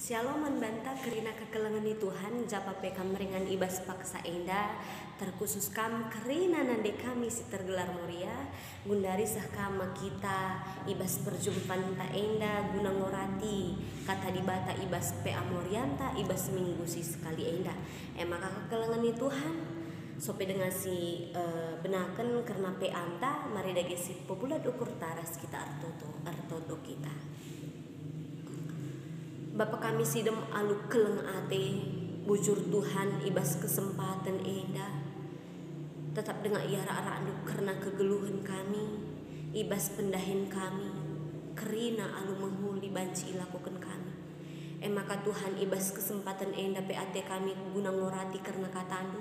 Shalom membantah kerina kekelengan ni Tuhan japa pekam ringan ibas paksa enda terkhusus kam kerina nande kami si tergelar muria gundari sah kama kita ibas perjumpaan ta enda guna ngorati kata dibata ibas pe amorianta ibas minggu si sekali enda maka kekelengan ni Tuhan sope dengan si benakan karena pe anta mari dage si populat ukur taras kita artoto kita. Bapak kami sidem alu keleng ate bujur Tuhan ibas kesempatan eda tetap dengan iara anu karena kegeluhan kami ibas pendahin kami kerina alu menghuli banci ilakukan kami maka Tuhan ibas kesempatan enda PAT kami guna ngorati karena katandu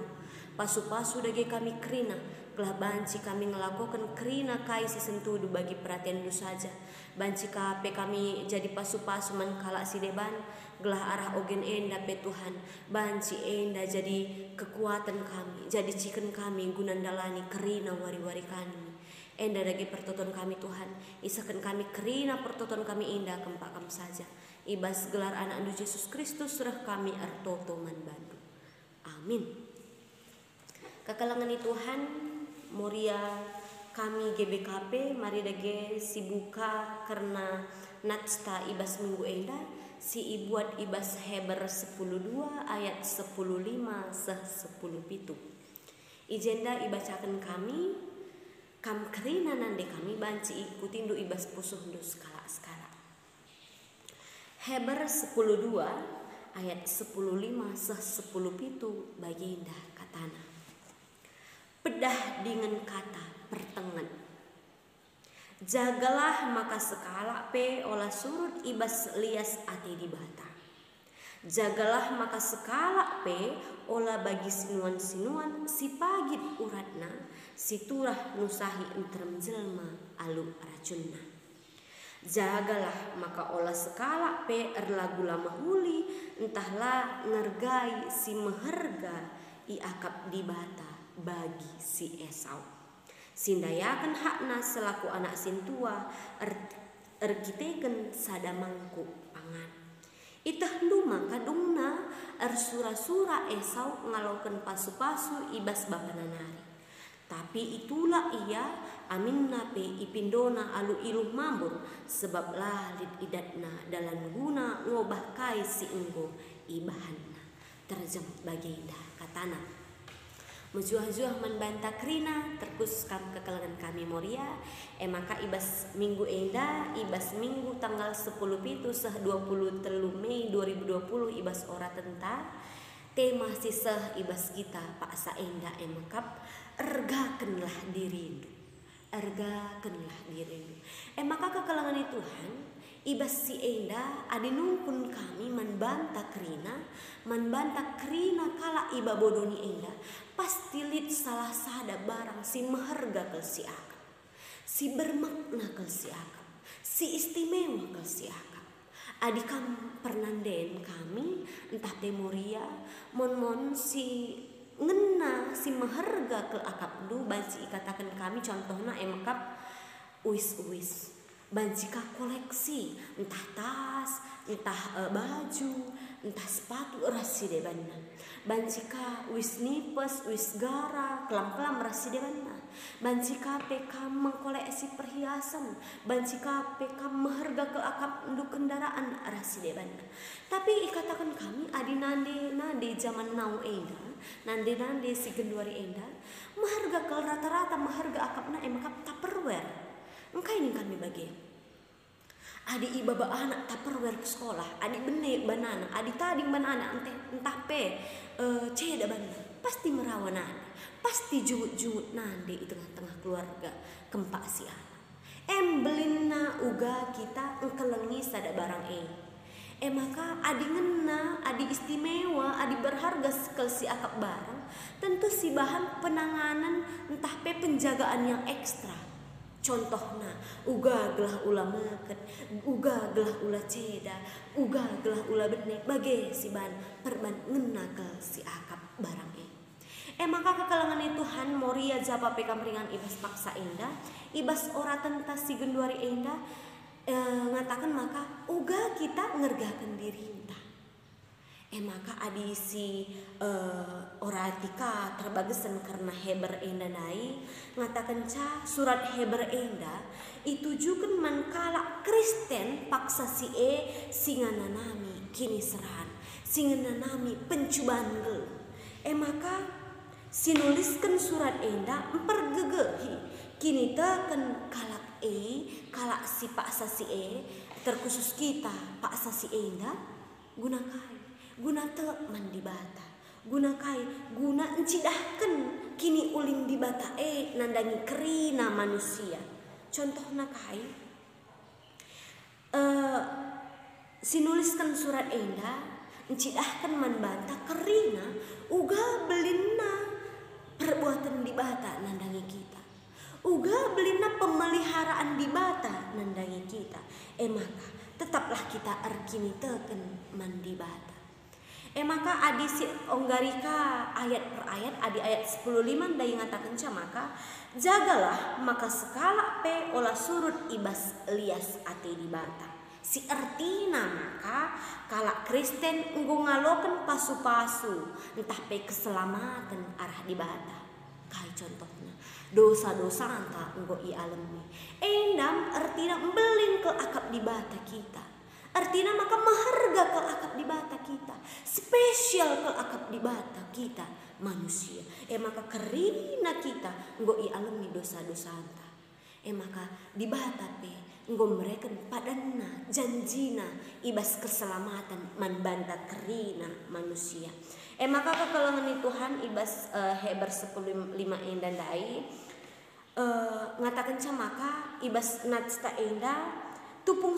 pasu-pasu dage kami kerina gelah banci kami ngelakukan kerina kai sesentudu bagi perhatian lu saja banci kape kami jadi pasu-pasu man kala si deban gelah arah ogen enda pe Tuhan banci enda jadi kekuatan kami jadi ciken kami gunandalani kerina wari-wari kami enda dage pertoton kami Tuhan isakan kami kerina pertoton kami indah kempakam saja ibas gelar anak Yesus Kristus surah kami artoto man bantu amin. Kekalangan ni Tuhan Moria kami GBKP mari dage sibuka karena natsta ibas minggu enda si ibuat ibas Heber 10:2 ayat 10:5 seh 10:7 ijenda ibacakan kami kam kerina nande kami banci ikutin do ibas pusuh do skala Heber 10:2 ayat 10:5 seh 10:7 bagi indah katana pedah dengan kata pertengan jagalah maka sekala pe olah surut ibas lias ati di bata jagalah maka sekala pe olah bagi sinuan-sinuan si pagit uratna si turah nusahi entrem jelma alu racunna jagalah maka olah sekala pe erlagu lama huli entahlah ngergai si meherga iakap di bata bagi si Esau sindayakan hakna selaku anak sintua ergiteken sadamangku pangan itah nduma kadungna sura-sura Esau ngalaukan pasu-pasu ibas bapananari tapi itulah ia aminna pe ipindona alu iluh mambur sebab lalit idatna dalam guna ngobah kai si enggo ibahanna terjem baginda katana menjuah-juah membantah kerina terkus kam kekelangan kami Moria maka ibas minggu enda ibas minggu tanggal 10 pitu seh 23 Mei 2020 ibas ora tenta tema sisah ibas kita paksa enda emakap ergakenlah dirimu maka kekelangan itu Tuhan ibas si enda adinungkun kami membantah kerina kala iba bodoni enda pasti lit salah sada barang si meherga kel si akap si bermakna kel si akap si istimewa kel si akap adikam pernanden kami entah temoria mon si ngena si meherga kel akap du banci katakan kami contohna emakap uis banjika koleksi entah tas entah baju entah sepatu rasi debanna banjika wis nipes wis gara kelam rasi debanna banjika pekam mengkoleksi perhiasan banjika pekam meherga ke akap nduk kendaraan rasi debanna tapi ikatakan kami adi nande zaman now enda nande si genduari enda meherga ke rata-rata meherga akapna emakap tupperware engkai ini kami bagi adi ibaba anak tupperware ke sekolah adi benek banana adi tading banana entah pe ceda banana pasti merawanan pasti juut nande di tengah-tengah keluarga kempak si anak belina uga kita engkelengi sada barang maka adi ngena adi istimewa adi berharga sekal si akap barang tentu si bahan penanganan entah pe penjagaan yang ekstra contohna uga gelah ulah meket uga gelah ulah ceda uga gelah ulah benek bage si ban perban ngena ke si akap barang maka kekalangan itu Tuhan Moria japa pekam ringan ibas paksa indah ibas ora tenta si genduari indah ngatakan maka uga kita ngergakan diri entah Maka adisi oratika terbagesan karena Heber enda nai ngatakan surat Heber enda itujukan mankala Kristen paksa singananami kini serahan singananami pencubaan gel. Maka sinuliskan surat enda mempergegehi kini teken kalak si paksa terkhusus kita paksa enda guna teman di bata guna encidahkan kini uling di bata nandangi kerina manusia. Contohna sinuliskan surat enda encidahkan man bata kerina uga belina perbuatan di bata nandangi kita uga belina pemeliharaan di bata nandangi kita. Maka tetaplah kita arkini teken man di bata. Maka adisi onggarika ayat per ayat adi ayat 10:5 dai ngatakan maka jagalah maka sekala pe olah surut ibas lias ate di bata. Si artina maka kalak Kristen enggo ngaloken pasu-pasu entah pe keselamatan arah di bata. Kai contohnya dosa-dosa anta enggo i alami. Endam artina belin ke akap di bata kita. Artinya maka maharga ke akap di bata kita, spesial ke akap di bata kita manusia. Maka kerina kita nggo i alami dosa-dosa anta. Maka di bata pe nggo mereka padanna janjina ibas keselamatan man banta kerina manusia. Maka kekelengan Tuhan ibas Heber 10:5 enda dai ngatakan maka ibas natsta enda tupung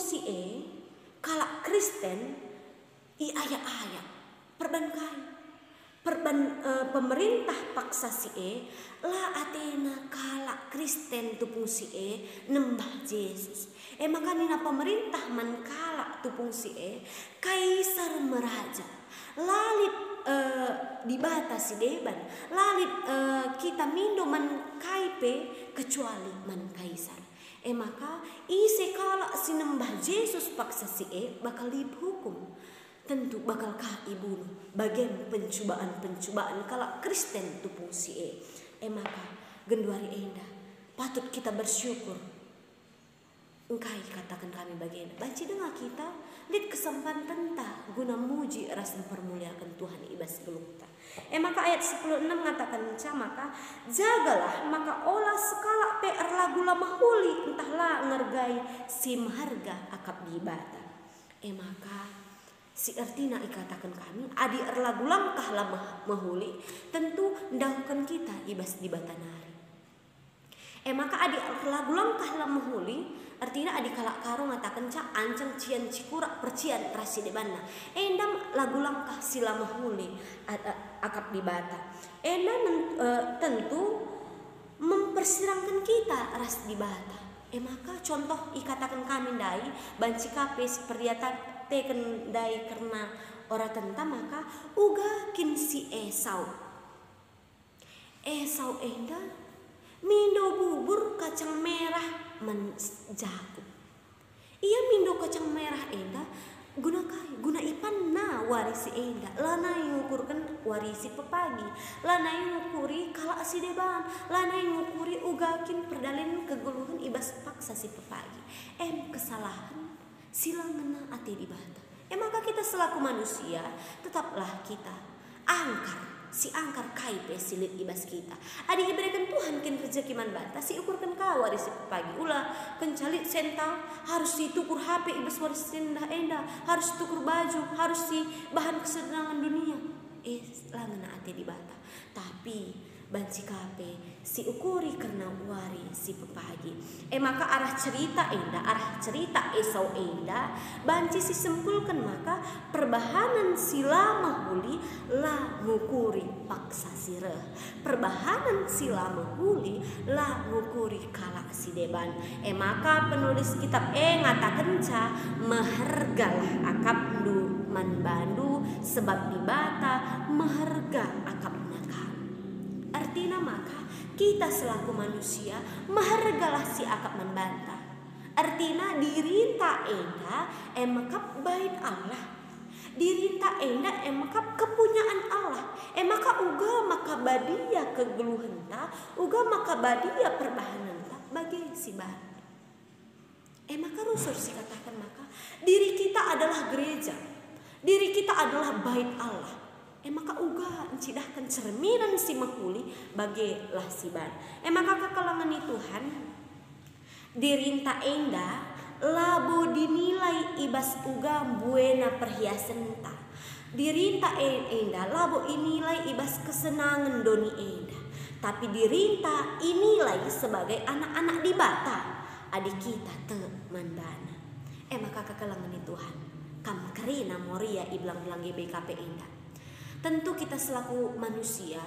kalak Kristen i ayat-ayat pemerintah paksa la atena kalak Kristen tupung nembah Yesus. Maka nina pemerintah man kalak tupung kaisar meraja lalit di bata deban lalit kita mindo man kaipe kecuali man kaisar. Maka isi kalak sinembah Yesus paksa bakal dihukum. Tentu bakal ibunuh bagian pencubaan kalak Kristen tupung maka genduari enda patut kita bersyukur. Engkai katakan kami bagian banci dengar kita lihat kesempatan ta guna muji ras mempermuliakan Tuhan ibas gelukta. Maka ayat 10:6 mengatakan maka jagalah maka olah sekala PR lagu lama huli entahlah ngergai si maharga akap di bata. Maka si artina ikatakan kami adi lagu langkah lama mahuli tentu ndaukan kita ibas di bata nari. Maka adi lagu langkah lama huli artinya adi kalak karo ngatakan ancang cian cikura percian rasi debanna. Endam lagu langkah sila mahuli akap di bata. Endam tentu mempersirangkan kita ras di bata. Maka contoh ikatakan kami dai banci kape seperti teken dai karena ora tenta maka uga kin si Esau enda mindo bubur kacang merah menjago. Ia mindo kacang merah enda guna ipan na warisi enda lanai ngukurkan warisi pepagi lanai ngukuri kalak si deban lanai ngukuri ugakin perdalin keguluhan ibas paksa si pepagi kesalahan silang ngena ati di bata. Maka kita selaku manusia tetaplah kita angkar kaipe silit ibas kita. Adi diberikan Tuhan kin rezeki man bata si ukurkan ka warisi pagi ulah kencalit sentau harus ditukur HP ibas waris sendah enda harus tukur baju harus si bahan kesenangan dunia langena ati di bata. Tapi banci kape si ukuri karena wari si pepagi. Maka arah cerita Esau enda banci si sempulkan maka perbahanan sila mahuli la ngukuri paksa sireh perbahanan sila mahuli la ngukuri kalak si deban. Maka penulis kitab ngatakan mahargalah akap ndu man bandu sebab di bata maharga akap nakal. Artinya maka kita selaku manusia mahargalah si akap membantah. Artinya dirinta enda maka baik Allah Dirinta enda maka kepunyaan Allah. Maka uga maka badia kegeluhenta, uga maka badia perbahananta bagi si bahan. Maka rusur si katakan maka diri kita adalah gereja. Diri kita adalah bait Allah. Maka uga encidahkan cerminan si mahuli bagi lah si bahan. Maka kekalangan Tuhan dirinta enda labo dinilai ibas uga buena perhiasan ta. Dirinta enda labo inilai ibas kesenangan doni enda. Tapi dirinta inilai sebagai anak-anak di bata. Adik kita teman bana. Maka kekalangan Tuhan kam kerina moria iblang-bilang GBKP enda. Tentu kita selaku manusia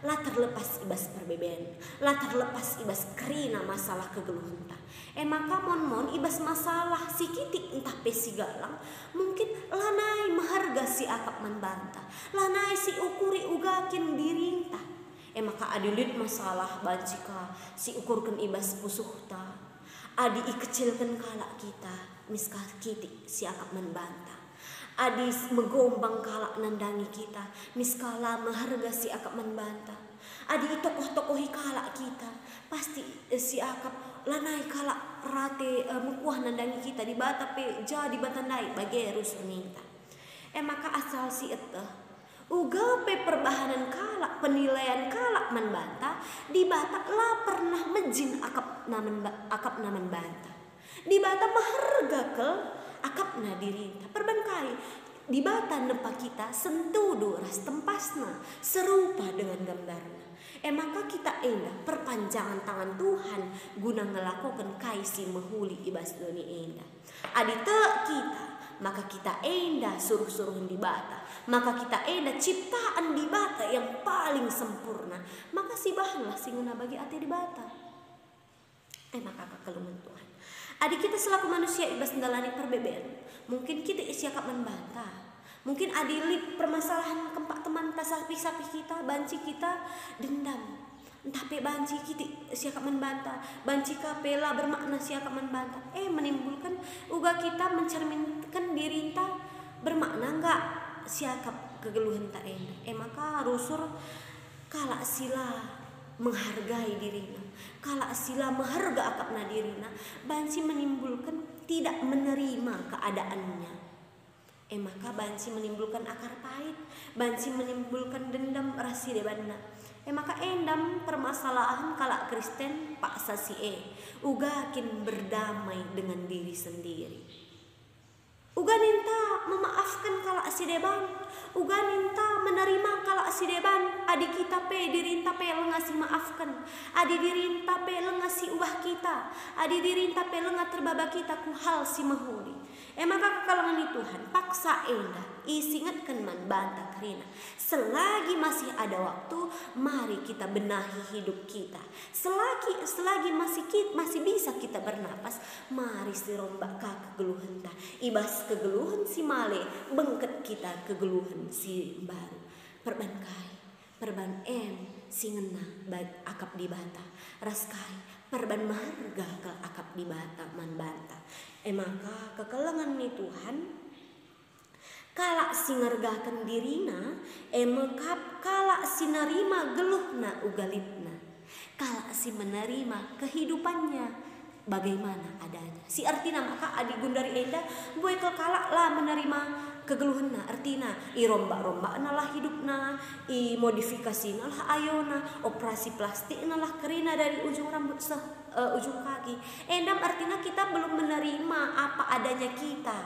lah terlepas ibas perbedaan, lah terlepas ibas kerina masalah kegeluhenta. Maka mon ibas masalah si kitik entah pesi galang, mungkin lanai maharga si akap membantah, lanai si ukuri ugakin dirinta. Maka adilit masalah bancika si ukurkan ibas pusuhta, adi ikecilkan kalak kita, miskah kitik si akap membantah. Adis megombang kalak nandangi kita, miskala maharga si akap membantah. Adi tokoh-tokohi kalak kita, pasti si akap lanai kalak rate mukuah nandangi kita di bata pe jadi batandai bagi rusun minta. Maka asal si uga pe perbahanan kalak penilaian kalak membantah di bata lah pernah mejin akap namen bantah. Di bata maharga ke akap na dirinta perbangkai di bata nempa kita sentudu ras tempasna serupa dengan gambarna. Maka kita enda perpanjangan tangan Tuhan guna ngelakukan kaisi mahuli ibas doni enda. Adite kita maka kita enda suruh-suruhan di bata, maka kita enda ciptaan di bata yang paling sempurna. Maka si bahanlah singuna bagi ate di bata. Maka kekeluman Tuhan. Adik kita selaku manusia ibas ndalani perbedaan. Mungkin kita isiakap membantah. Mungkin adilik permasalahan kempak teman tasapi-sapi kita, banci kita dendam. Entah pe banci kita siakap membantah, banci kapela bermakna siakap membantah. Menimbulkan uga kita mencerminkan dirinta bermakna enggak siakap kegeluhan tak enda. Maka rusur kalak sila menghargai dirinya, kalak sila mengharga akapna dirina, banci menimbulkan tidak menerima keadaannya. Maka banci menimbulkan akar pahit, banci menimbulkan dendam rasi debanna. Maka endam permasalahan kalak Kristen paksa si uga kin berdamai dengan diri sendiri. Uga minta memaafkan kalak si deban, uga minta menerima kalak si deban. Adi kita pe dirinta pe lengasi maafkan, adi dirinta pe lengasi ubah kita, adi dirinta pe lenga terbaba kita ku hal si mahuli. Maka kekalangan Tuhan paksa enda isingatkan man bantah kerina. Selagi masih ada waktu, mari kita benahi hidup kita. Selagi masih bisa kita bernapas, mari sirombak ka kegeluhan ta. Ibas kegeluhan si male, bengket kita kegeluhan si baru. Perban si ngena akap di bata. Raskai perban maharga ke akap di bata man bantah. Maka kekelangan Tuhan kalak singergakan dirina, mekap kalak sinerima geluhna ugalitna, kalak si menerima kehidupannya bagaimana adanya. Si artina maka adi gundari enda buekel kalak lah menerima kegeluhna, artina i rombak nalah hidupna, i modifikasi nalah ayona, operasi plastik nalah kerina dari ujung rambut ujung kaki. Endam artinya kita belum menerima apa adanya kita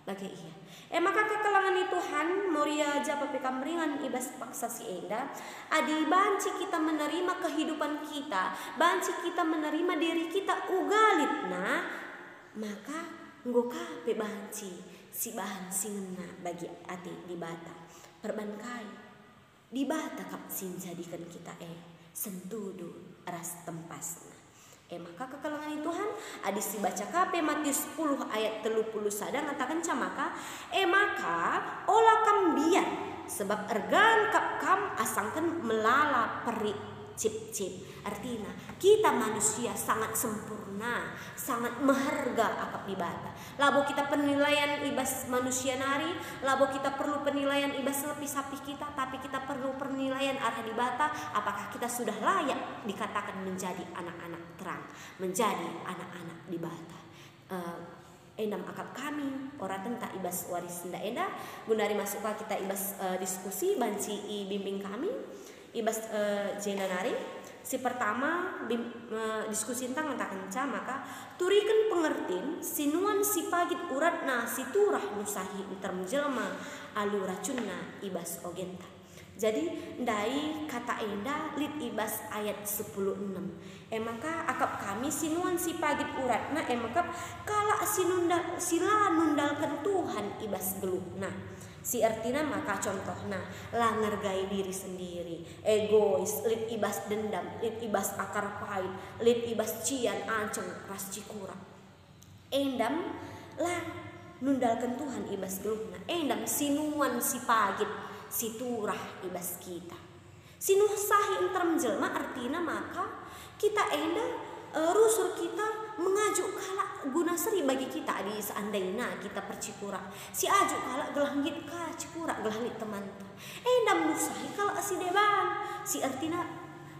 bagi iya. Maka kekelangan Tuhan moria japa pekamringan ibas paksa si enda adi banci kita menerima kehidupan kita, banci kita menerima diri kita ugalitna, maka nggoka pe banci si bahan singena bagi ati di bata perbankai di bata kap sin jadikan kita sentudu ras tempasna. Maka kekelangan Tuhan adis dibaca KP Matius 10 ayat 30 sadang katakan camaka maka olah kambian sebab ergan kap kam asangkan melala peri cip-cip. Artinya kita manusia sangat sempurna, sangat maharga akap di bata. Labo kita penilaian ibas manusia nari, labo kita perlu penilaian ibas sapi kita, tapi kita perlu penilaian arah di bata. Apakah kita sudah layak dikatakan menjadi anak-anak terang, menjadi anak-anak di bata. Endam akap kami ora tenta ibas waris nda enda gunari masuk kita ibas diskusi banci bimbing kami ibas jena nari. Si pertama diskusi tentang ngata kenca maka turikan pengertin sinuan si pagit uratna si turah nusahi termenjelma alu racunna ibas ogenta. Jadi ndai kata enda lit ibas ayat 10:6. Maka akap kami sinuan si pagit uratna maka kala sila nundalkan Tuhan ibas geluhna. Si artina maka contohna lah ngergai diri sendiri, egois, lit ibas dendam, lit ibas akar pahit, lit ibas cian anceng ras cikura. Endam lah nundalkan Tuhan ibas geluhna. Endam sinuan si pagit si turah ibas kita. Sinuh sahi enterem jelma artina maka kita enda rusur kita mengajuk kala guna seri bagi kita di seandainya kita percikura si ajuk kala gelangit ka cikura gelangit teman endam nusahi kala si deban si artina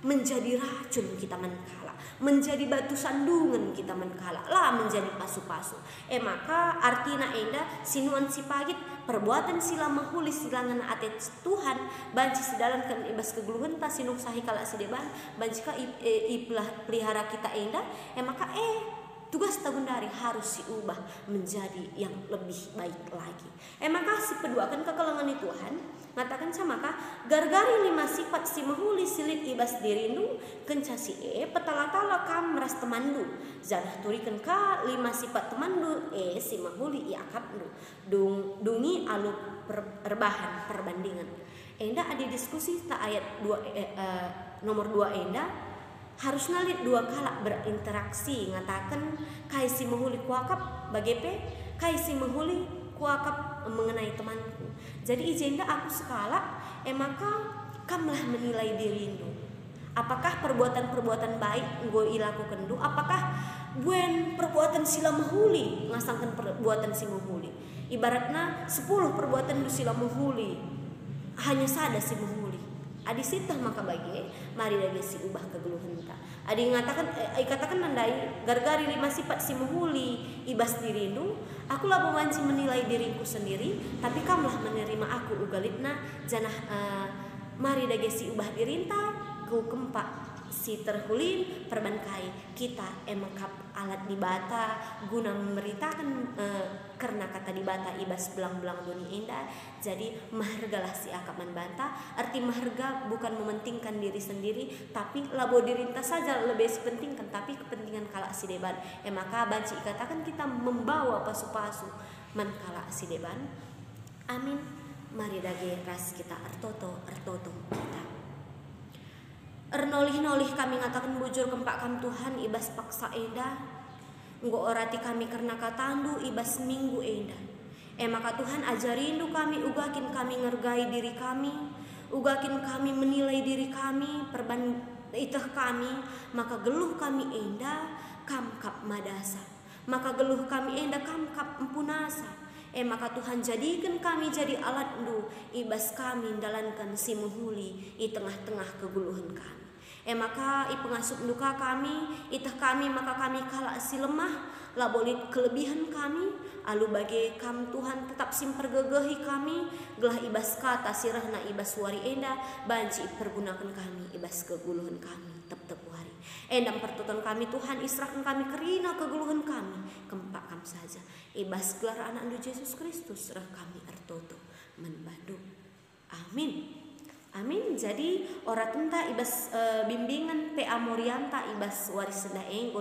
menjadi racun kita menkala, menjadi batu sandungan kita menkala lah menjadi pasu-pasu. Maka artina enda sinuan si pagit perbuatan sila mahuli silangan atet Tuhan banci sedalan kan ibas keguluhan ta sinung sahi kala si deban banci ka pelihara kita enda maka tugas tagundari harus diubah menjadi yang lebih baik lagi. Maka si peduakan kekelengan Tuhan ngatakan sama maka gargari 5 sifat si mahuli silit ibas dirindu kenca si petala-tala kam ras temandu zanah turikan ka 5 sifat temandu si mahuli iakapdu dungi alu perbahan perbandingan. Enda ada diskusi ta ayat 2 nomor 2 enda harus nalit 2 kala berinteraksi ngatakan kai si mahuli kuakap bagepe kai si mahuli kuakap mengenai temanku. Jadi ijenda aku sekala maka kamlah menilai dirimu. Apakah perbuatan-perbuatan baik gue ilakukan du? Apakah buen perbuatan sila mahuli ngasangkan perbuatan si mahuli? Ibaratnya 10 perbuatan du sila mahuli hanya sada si mahuli. Adi sitah maka bagi mari lagi si ubah kegeluhan ta. Adi ngatakan katakan nandai gargari 5 sifat si mahuli ibas dirindu aku lah mewanci menilai diriku sendiri tapi kamlah menerima aku ugalitna janah mari lagi si ubah dirinta ku kempak si terhulin perbankai kita emangkap alat di bata guna memberitakan karena kata di bata ibas belang-belang dunia indah. Jadi mahargalah si akaman banta arti maharga bukan mementingkan diri sendiri tapi labo dirinta saja lebih sepentingkan tapi kepentingan kala si deban maka banci katakan kita membawa pasu-pasu mankala si deban. Amin. Mari dage ras kita artoto kita ernolih-nolih kami ngatakan bujur kempak kam Tuhan ibas paksa enda nggo orati kami karena katandu ibas minggu enda maka Tuhan ajarindu kami ugakin kami ngergai diri kami ugakin kami menilai diri kami itah kami maka geluh kami enda kamkap madasa maka geluh kami enda kamkap empunasa maka Tuhan jadikan kami jadi alat du ibas kami dalankan si mahuli di tengah-tengah keguluhan kami. Maka pengasup duka kami itah kami maka kami kala si lemah labolit kelebihan kami alu bagi kam Tuhan tetap simpergegehi kami gelah ibas kata sirahna ibas wari enda banci pergunakan kami ibas keguluhan kami tep wari endam pertuton kami Tuhan israhkan kami kerina keguluhan kami kempak kam saja ibas gelar anak Yesus Kristus serah kami artoto menbadu. Amin. Amin. Jadi ora tenta ibas bimbingan PA Morianta ibas waris daeng